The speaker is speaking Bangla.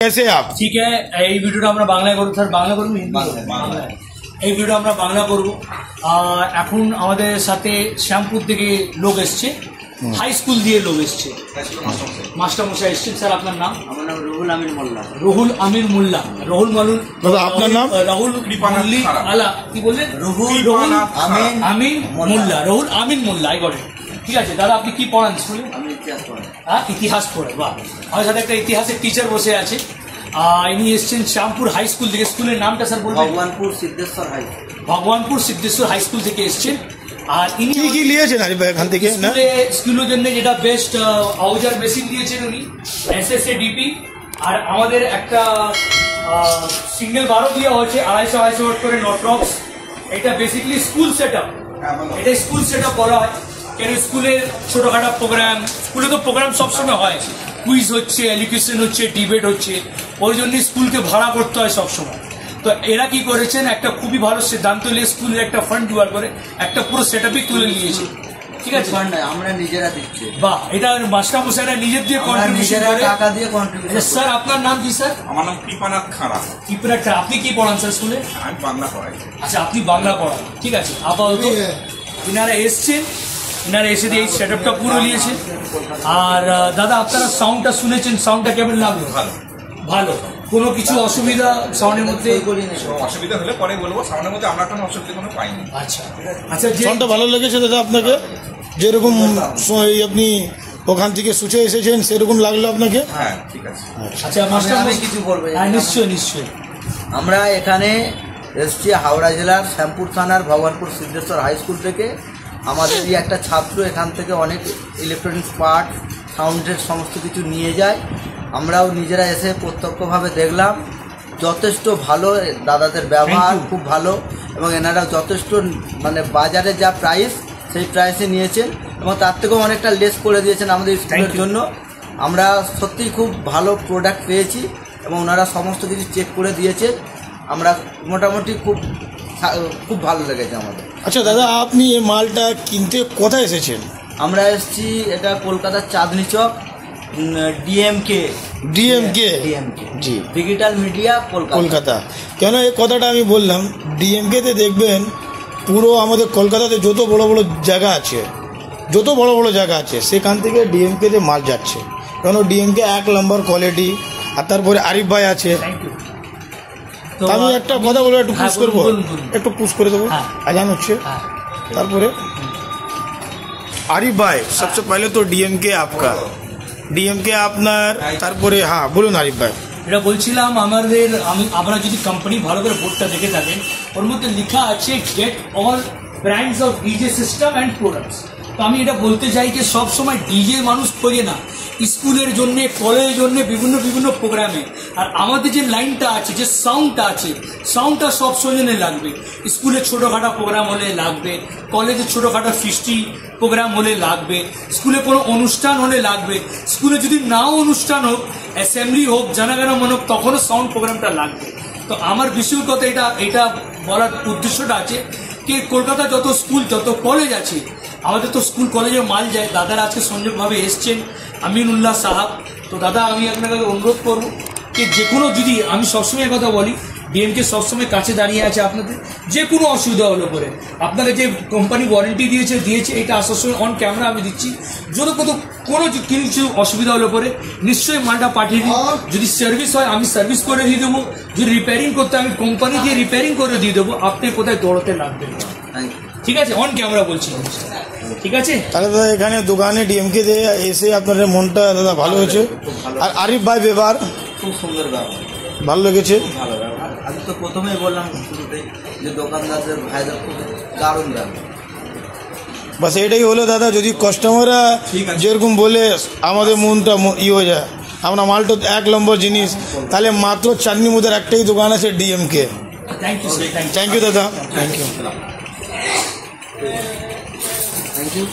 कैसे आप ठीक है এই ভিডিওটা আমরা বাংলায় করব স্যার বাংলা করব বাংলায় এই ভিডিওটা আমরা বাংলা করব এখন আমাদের সাথে শ্যামপুর থেকে লোক এসেছে হাই স্কুল দিয়ে লোক এসেছে মাস্টার মশাই এসেছে স্যার আপনার নাম আমার নাম রুহুল আমিন মোল্লা রুহুল আমিন মোল্লা রুহুল মালুল দাদা আপনার নাম রাহুল কৃপানাথ আলা কি বললেন রুহুল আমিন মোল্লা রুহুল আমিন মোল্লা আই গট ইট ঠিক আছে দাদা আপনি কি পড়ান স্কুলে আমি ইতিহাস পড়াই ইতিহাস পড়ে বাহ আমার সাথে একটা ইতিহাসের টিচার বসে আছে ইনি এসছেন শ্যামপুর হাই স্কুল থেকে স্কুলের নামটা স্যার বলবেন Bhagwanpur Siddheshwar high Bhagwanpur Siddheshwar high school থেকে এসছেন আর ইনি কি নিয়েছেন আরিফ ভাই এখান থেকে না স্কুলের জন্য যেটা বেস্ট আউজার বেসিন দিয়েছেন উনি এসএসএ ডিপি আর আমাদের একটা সিঙ্গেল বারো দেওয়া হয়েছে 250 ওয়াট করে নটরক্স এটা বেসিক্যালি স্কুল সেটআপ এটা স্কুল সেটআপ বলা হয় কেন স্কুলের ছোটখাটো প্রোগ্রাম স্কুলে তো প্রোগ্রাম সবসময় হয় কুইজ হচ্ছে এডুকেশন হচ্ছে ডিবেট হচ্ছে ওই জন্য স্কুলকে ভাড়া করতে হয় সবসময় তো এরা কি করেছেন একটা খুবই ভালো সিদ্ধান্ত নিয়ে স্কুলের একটা ফান্ড জোগাড় করে একটা পুরো সেটআপই তুলে নিয়েছে ঠিক আছে আমরা নিজেরা দিচ্ছি বাহ এটা মাস্টার মশাইরা নিজের দিয়ে কন্ট্রিবিউশন করে টাকা দিয়ে কন্ট্রিবিউশন স্যার আপনার নাম কি স্যার আমার নাম কৃপানাথ খাড়া কৃপানাথ খাড়া আপনি কি পড়ান স্যার স্কুলে আমি বাংলা পড়াই আচ্ছা আপনি বাংলা পড়ান ঠিক আছে আপাতত ইনারা এসছেন ইনারা এসে দিয়ে এই সেটআপটা পুরো নিয়েছে আর দাদা আপনারা সাউন্ডটা শুনেছেন সাউন্ডটা কেমন লাগলো ভালো ভালো কোনো কিছু অসুবিধা সাউন্ডের মধ্যে অসুবিধা হলে পরে বলবো সামনের মধ্যে আমরা কোনো অসুবিধা কোনো পাইনি আচ্ছা আচ্ছা যে সাউন্ডটা ভালো লেগেছে দাদা আপনাকে যেরকম আপনি ওখান থেকে শুচে এসেছেন সেরকম লাগলো আপনাকে হ্যাঁ ঠিক আছে আচ্ছা মাস্টার আমি কিছু বলবো হ্যাঁ নিশ্চয়ই নিশ্চয়ই আমরা এখানে এসছি হাওড়া জেলার শ্যামপুর থানার ভগবানপুর সিদ্ধেশ্বর হাই স্কুল থেকে আমাদেরই একটা ছাত্র এখান থেকে অনেক ইলেকট্রনিক্স পার্ট সাউন্ডের সমস্ত কিছু নিয়ে যায় আমরাও নিজেরা এসে প্রত্যক্ষভাবে দেখলাম যথেষ্ট ভালো দাদাদের ব্যবহার খুব ভালো এবং এনারা যথেষ্ট মানে বাজারে যা প্রাইস সেই প্রাইসে নিয়েছেন এবং তার থেকেও অনেকটা লেস করে দিয়েছেন আমাদের স্কুলের জন্য আমরা সত্যিই খুব ভালো প্রোডাক্ট পেয়েছি এবং ওনারা সমস্ত কিছু চেক করে দিয়েছে আমরা মোটামুটি খুব ভালো লেগেছে আমাদের আচ্ছা দাদা আপনি এই মালটা কিনতে কোথায় এসেছেন আমরা এসেছি এটা কলকাতার চাঁদনি চক ডিএমকে জি ডিজিটাল মিডিয়া কলকাতা কেন এই কথাটা আমি বললাম ডিএমকেতে দেখবেন পুরো আমাদের কলকাতাতে যত বড় বড় জায়গা আছে সেখান থেকে ডিএমকেতে মাল যাচ্ছে কেন ডিএমকে 1 নম্বর কোয়ালিটি আর তারপরে আরিফ ভাই আছে আমি একটা কথা বলবো একটু পুশ করবো একটু পুশ করে দেবো আজান হচ্ছে তারপরে আরিফ ভাই সবচেয়ে পহলে তো ডিএমকে আপনার তারপরে হ্যাঁ বলুন আরিফ ভাই এটা বলছিলাম আমরা যদি কোম্পানি ভালো করে বোর্ডটা দেখে থাকেন ওর মধ্যে লেখা আছে gate all brands of DJ system and products তো আমি এটা বলতে চাই যে সবসময় ডিজে মানুষ খোঁজে না স্কুলের জন্য কলেজের জন্য বিভিন্ন প্রোগ্রামে আর আমাদের যে লাইনটা আছে যে সাউন্ডটা সব সময় লাগবে স্কুলে ছোটোখাটো প্রোগ্রাম হলে লাগবে কলেজে ছোটোখাটো ফিস্টি প্রোগ্রাম হলে লাগবে স্কুলে কোনো অনুষ্ঠান হলে লাগবে স্কুলে যদি নাও অনুষ্ঠান হোক অ্যাসেম্বলি হোক জানাগানা হোক তখনও সাউন্ড প্রোগ্রামটা লাগবে তো আমার বিশেষ কথা এটা বলার উদ্দেশ্যটা আছে কি কলকাতা যত স্কুল যত কলেজ আছে আমাদের তো স্কুল কলেজে মাল যায় দাদারা আজকে সংযোগভাবে এসছেন আমিনুল্লাহ সাহাব তো দাদা আমি আপনাকে অনুরোধ করবো যে কোনো যদি আমি সবসময় কথা বলি ডিএমকে সবসময় কাছে দাঁড়িয়ে আছে আপনাদের যে কোনো অসুবিধা হলো পরে আপনাকে যে কোম্পানি ওয়ারেন্টি দিয়েছে এটা আসার সময় অন ক্যামেরা আমি দিচ্ছি যদি কোনো কিছু অসুবিধা হলো পরে নিশ্চয়ই মালটা পাঠিয়ে দিই যদি সার্ভিস হয় আমি সার্ভিস করে দিয়ে দেবো যদি রিপেয়ারিং করতে আমি কোম্পানি দিয়ে রিপেয়ারিং করে দিয়ে দেবো আপনি কোথায় দৌড়তে লাগবেন ঠিক আছে অন ক্যামেরা বলছি ঠিক আছে তাহলে দাদা এখানে দোকানে ডিএমকে দিয়ে এসে আপনাদের মনটা দাদা ভালো হয়েছে আর আরিফ ভাই ব্যবহার খুব সুন্দর ব্যবহার ভালো লেগেছে ভালো ব্যবহার আমি তো প্রথমেই বললাম শুরুতেই যে দোকানদারদের ভাইদের খুব দারুণ ব্যবহার বাস এটাই হলো দাদা যদি কাস্টমাররা যেরকম বলে আমাদের মনটা হয়ে যায় আমরা মালটা 1 নম্বর জিনিস তাহলে মাত্র চাঁদনি মুদের একটাই দোকান আছে ডিএমকে থ্যাংক ইউ দাদা থ্যাংক ইউ